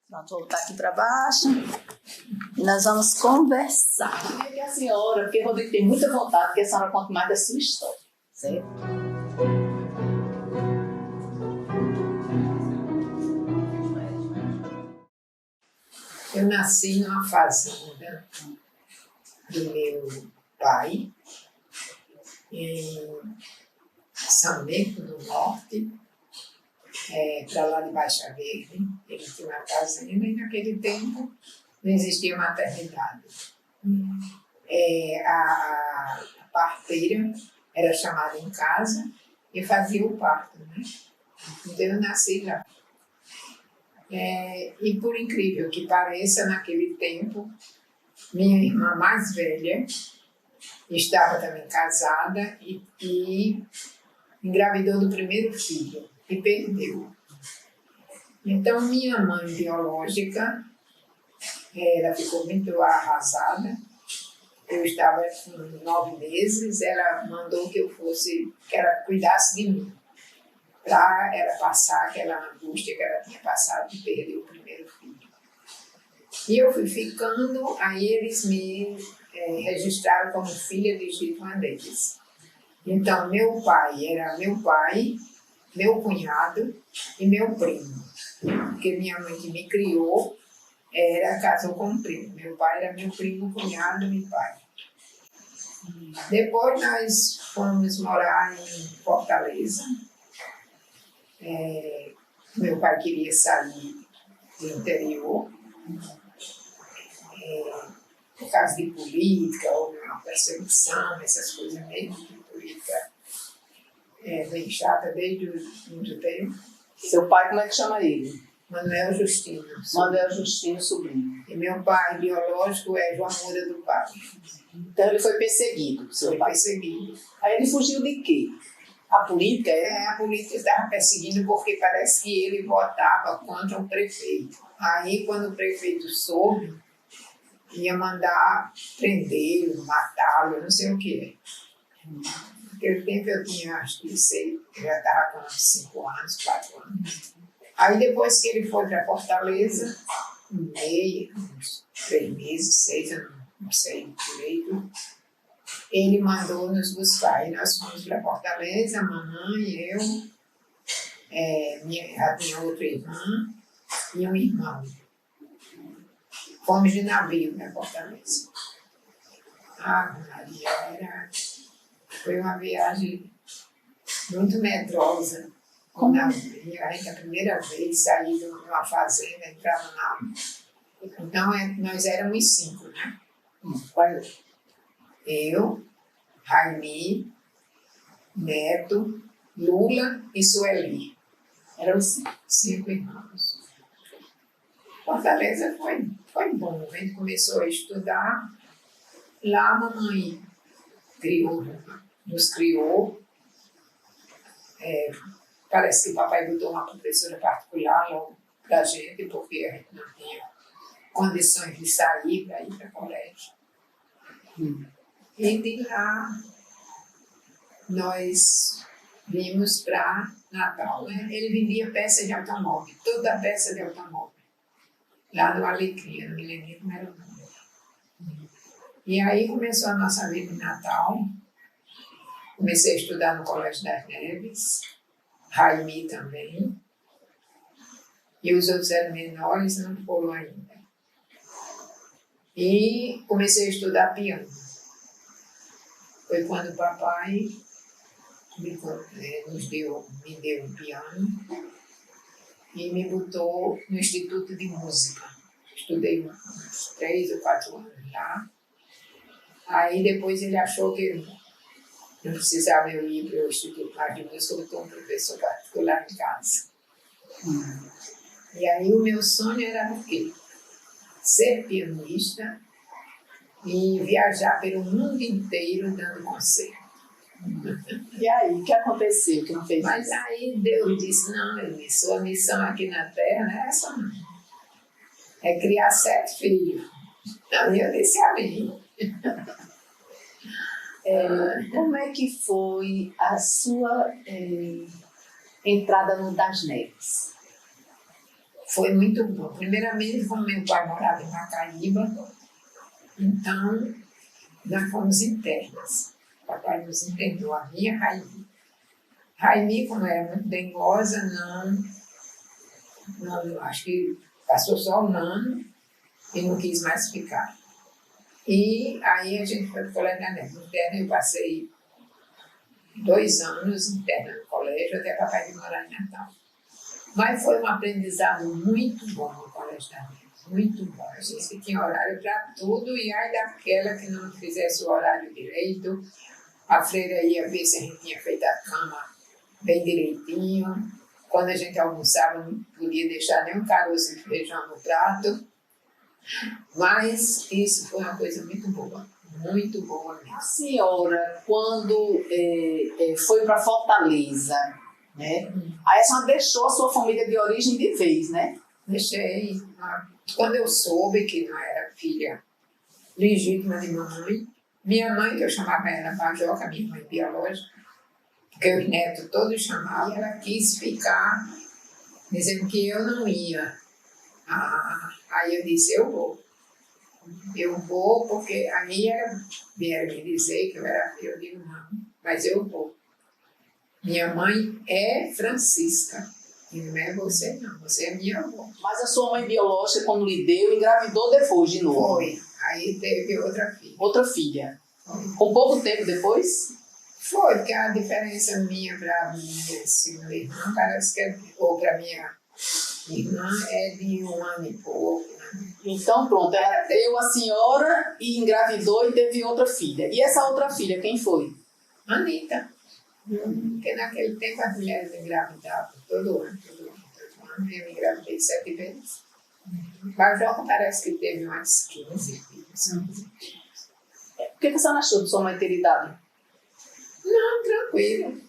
Pronto, vou voltar aqui para baixo e nós vamos conversar. Eu queria que a senhora, porque o Rodrigo tem muita vontade que a senhora conte mais da sua história, certo? Eu nasci numa fazenda do meu pai, em São Bento do Norte, para lá de Baixa Verde. Ele tinha uma fazenda e naquele tempo não existia maternidade. A parteira era chamada em casa e fazia o parto, né? Então eu nasci lá. E por incrível que pareça, naquele tempo, minha irmã mais velha estava também casada e engravidou do primeiro filho e perdeu. Então, minha mãe biológica, ela ficou muito arrasada. Eu estava com 9 meses, ela mandou que ela cuidasse de mim, para ela passar aquela angústia que ela tinha passado de perder o primeiro filho. E eu fui ficando, aí eles me registraram como filha legítima deles. Então, meu pai era meu pai, meu cunhado e meu primo. Porque minha mãe que me criou casou com um primo. Meu pai era meu primo, cunhado e pai. Depois nós fomos morar em Fortaleza. Meu pai queria sair do interior, por causa de política, houve uma perseguição, essas coisas mesmo, de política bem chata desde muito tempo. Seu pai, como é que chama ele? Manuel Justino. Manuel Justino Sobrinho. E meu pai biológico é João Moura do Pai. Então ele foi perseguido, seu Foi pai. perseguido. Aí ele fugiu de quê? A política? A política estava perseguindo porque parece que ele votava contra o prefeito. Aí, quando o prefeito soube, ia mandar prendê-lo, matá-lo, não sei o quê. Naquele tempo eu tinha, acho que sei, eu já estava com uns 5 anos, 4 anos. Aí, depois que ele foi para Fortaleza, uns 3 meses, 6, eu não sei direito, ele mandou nos buscar. E nós fomos para Fortaleza, a mamãe, eu, minha outra irmã e um irmão. Fomos de navio para Fortaleza. Maria, foi uma viagem muito medrosa. Com navio. A gente, a primeira vez, saí de uma fazenda, entrava na... Então, nós éramos 5, né? Eu, Raimi, Neto, Lula e Sueli. Eram 5 irmãos. Fortaleza foi bom. A gente começou a estudar. Lá a mamãe nos criou. Parece que o papai botou uma professora particular para a gente, porque a gente não tinha condições de sair para ir para o colégio. E de lá nós vimos para Natal. Ele vendia peça de automóvel, toda peça de automóvel. Lá no Alecrim, eu não me lembro como era o nome. E aí começou a nossa vida em Natal. Comecei a estudar no Colégio das Neves, Raimi também. E os outros eram menores, não foram ainda. E comecei a estudar piano. Foi quando o papai me deu um piano e me botou no Instituto de Música. Estudei uns 3 ou 4 anos lá. Aí depois ele achou que não precisava eu ir para o Instituto de Música, botou um professor particular em casa. E aí o meu sonho era o quê? Ser pianista e viajar pelo mundo inteiro dando concerto. E aí, o que aconteceu que não fez isso? Mas aí Deus disse, não, Eunice, sua missão aqui na Terra não é essa não. É criar 7 filhos. Não, eu disse amém. Como é que foi a sua entrada no Das Neves? Foi muito bom. Primeiramente, como meu pai morava em Macaíba, então nós fomos internas. O papai nos internou, a minha e Raimi. Raimi, como era muito dengosa, não, acho que passou só um ano e não quis mais ficar. E aí a gente foi para o colégio da Neve. Interna, eu passei 2 anos interna no colégio, até papai de morar em Natal. Mas foi um aprendizado muito bom no colégio da Neve, muito bom. A gente tinha horário para tudo e aí daquela que não fizesse o horário direito, a freira ia ver se a gente tinha feito a cama bem direitinho. Quando a gente almoçava, não podia deixar nenhum caroço de feijão no prato. Mas isso foi uma coisa muito boa mesmo. A senhora, quando foi para Fortaleza, né? Aí a senhora deixou a sua família de origem de vez, né? Deixei. Quando eu soube que não era filha legítima de mamãe, minha mãe, que eu chamava ela Bajoca, minha mãe biológica, porque os netos todos chamavam, ela quis ficar, dizendo que eu não ia. Aí eu disse, eu vou. Eu vou, porque aí vieram me dizer que eu era filha, eu digo não, mas eu vou. Minha mãe é Francisca, e não é você não, você é minha avó. Mas a sua mãe biológica, quando lhe deu, engravidou depois de novo. Foi, aí teve outra filha. Outra filha. Foi. Com pouco tempo depois? Foi, porque a diferença minha para minha segunda irmã, parece que ou para minha irmã, é de 1 ano e pouco. Então, pronto, ela deu a senhora e engravidou e teve outra filha. E essa outra filha, quem foi? Anitta. Porque naquele tempo as mulheres engravidavam todo ano. Eu engravidei 7 vezes. Mas já parece que teve umas 15 filhos. O que a senhora achou de sua mãe ter idade? Não, tranquilo.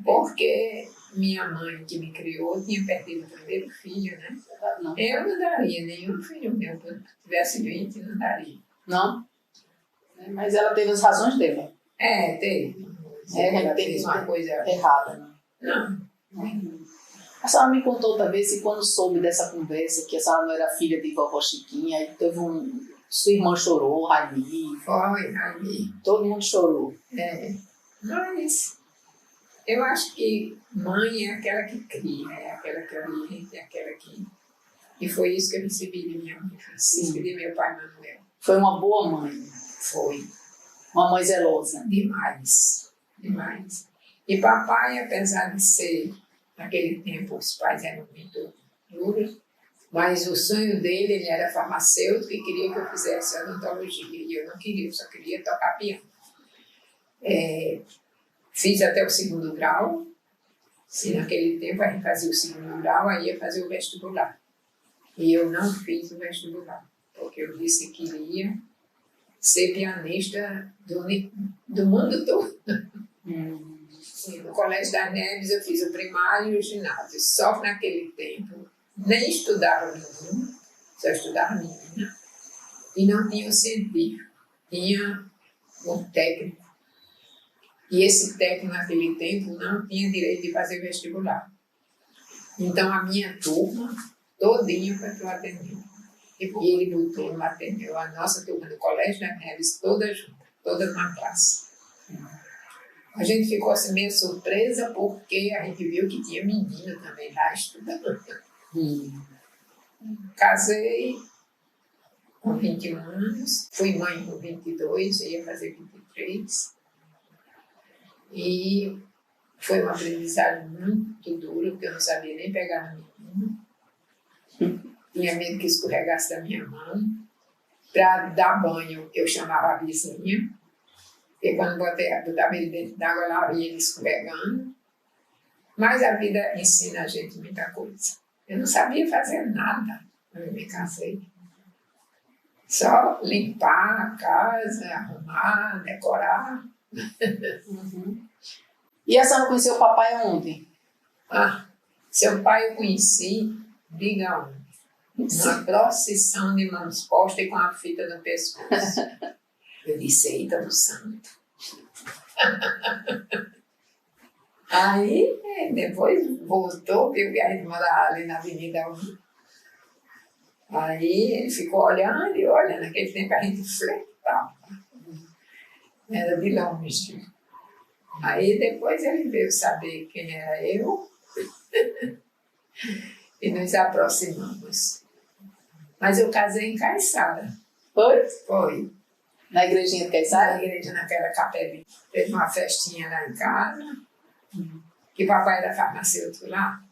Porque minha mãe que me criou tinha perdido o primeiro filho, né? Não. Eu não daria nenhum filho meu. Se eu tivesse 20, não daria. Não? Mas ela teve as razões dela. Teve. Ela fez uma coisa errada, né? Não. A senhora me contou outra vez que quando soube dessa conversa, que a senhora não era filha de vovó Chiquinha, aí teve sua irmã chorou, Raimi. Foi, Raimi. Todo mundo chorou. Mas eu acho que mãe é aquela que cria, é aquela que orienta, é aquela que... E foi isso que eu recebi de minha mãe Francisca e de meu pai Manuel. Foi uma boa mãe. Foi. Uma mãe zelosa. Demais. E papai, apesar de ser, naquele tempo os pais eram muito duros, mas o sonho dele, ele era farmacêutico e queria que eu fizesse odontologia. E eu não queria, eu só queria tocar piano. Fiz até o 2º grau. Se naquele tempo a gente fazia o 2º grau, aí ia fazer o vestibular. E eu não fiz o vestibular, porque eu disse que queria ser pianista do mundo todo. No Colégio das Neves eu fiz o primário e o ginásio. Só que naquele tempo nem estudava menino, só estudava menina. E não tinha o científico, tinha um técnico. E esse técnico naquele tempo não tinha direito de fazer vestibular. Então a minha turma todinha foi para o Ateneu. E ele botou no Ateneu a nossa turma do Colégio das Neves toda junta, toda numa classe. A gente ficou assim meio surpresa porque a gente viu que tinha menino também lá estudando. Casei com 21 anos, fui mãe com 22, ia fazer 23. E foi uma aprendizagem muito dura, porque eu não sabia nem pegar no menino. Tinha medo que escorregasse da minha mão. Para dar banho, eu chamava a vizinha. Porque quando botava ele dentro d'água, ela ia ele escorregando. Mas a vida ensina a gente muita coisa. Eu não sabia fazer nada quando eu me casei. Só limpar a casa, arrumar, decorar. E a senhora conheceu o papai aonde? Seu pai eu conheci, diga onde? Uma procissão de mãos postas e com a fita no pescoço. Eu disse, eita do santo. Aí, depois voltou, viu que a gente morava ali na Avenida 1. Aí ele ficou olhando e olha, naquele tempo a gente flertava. Era de longe. Aí depois ele veio saber quem era eu e nos aproximamos. Mas eu casei em Caiçara. Foi? Foi. Na igrejinha de Na Caiçara? igreja, naquela capelinha. Teve uma festinha lá em casa, que papai era farmacêutico lá.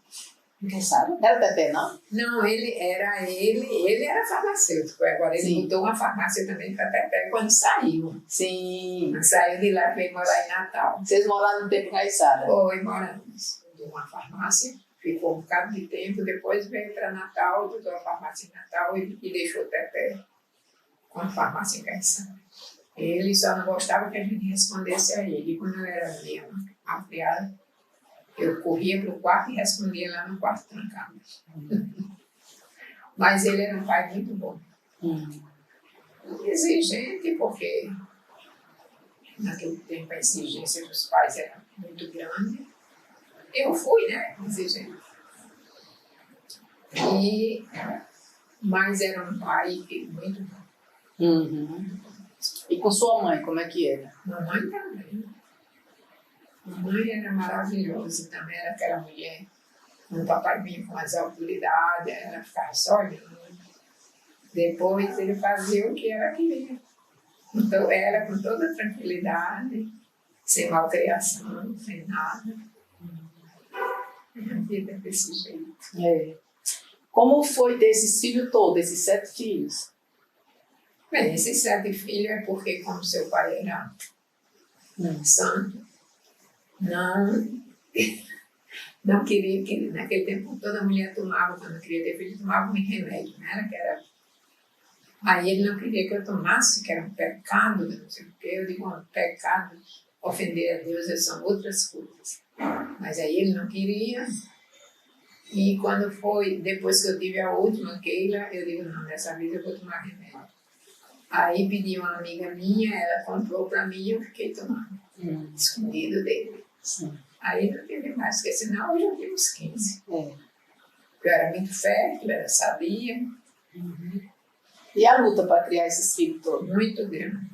Em Caiçara? Não era Teté, não? Não, ele era farmacêutico. Agora ele Sim. mudou uma farmácia também para Teté quando saiu. Sim. Saiu de lá e veio morar em Natal. Vocês moraram no tempo em Caiçara? Foi, moramos. Mudou uma farmácia, ficou um bocado de tempo, depois veio para Natal, mudou a farmácia em Natal e deixou Teté com a farmácia em Caiçara. Ele só não gostava que a gente respondesse a ele. E quando eu era minha afiliada, eu corria para o quarto e respondia lá no quarto trancado. Mas ele era um pai muito bom. Exigente, porque naquele tempo a exigência dos pais era muito grande. Eu fui, né, exigente. Mas era um pai muito bom. E com sua mãe, como é que era? Mamãe também. Mamãe era maravilhosa também, era aquela mulher. O papai vinha com as autoridades, ela ficava só olhando. Depois ele fazia o que ela queria. Então, ela com toda tranquilidade, sem malcriação, sem nada. Minha vida é desse jeito. É. Como foi ter esses filhos todos, esses 7 filhos? Bem, esses 7 filhos é porque, como seu pai era santo, não queria que, naquele tempo, toda mulher tomava, quando queria ter filho, tomava um remédio, né? Aí ele não queria que eu tomasse, que era um pecado, não sei o quê. Eu digo, um pecado, ofender a Deus, são outras coisas. Mas aí ele não queria. E quando foi, depois que eu tive a última, Keila, eu digo, não, dessa vez eu vou tomar remédio. Aí pedi uma amiga minha, ela comprou para mim e eu fiquei tomando, escondido dele. Sim. Aí não teve mais, porque senão eu já tinha uns 15. É. Eu era muito fértil, era sabia, E a luta para criar esses filhos todos? muito grande.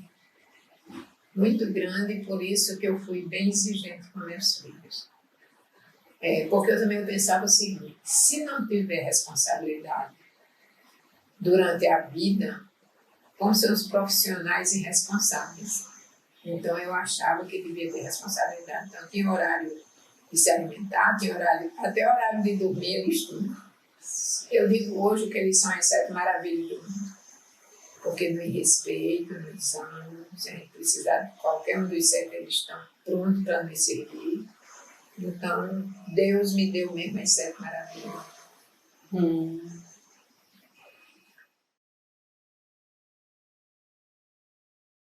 Muito grande, por isso que eu fui bem exigente com meus filhos. Porque eu também pensava o seguinte, se não tiver responsabilidade durante a vida, vão ser os profissionais irresponsáveis. Então eu achava que devia ter responsabilidade. Então tinha horário de se alimentar, tinha horário, até horário de dormir, eles estudam. Eu digo hoje que eles são as 7 maravilhas do mundo. Porque no respeito, no exame, se a gente precisar de qualquer um dos 7, eles estão prontos para nos servir. Então, Deus me deu mesmo as 7 maravilhas.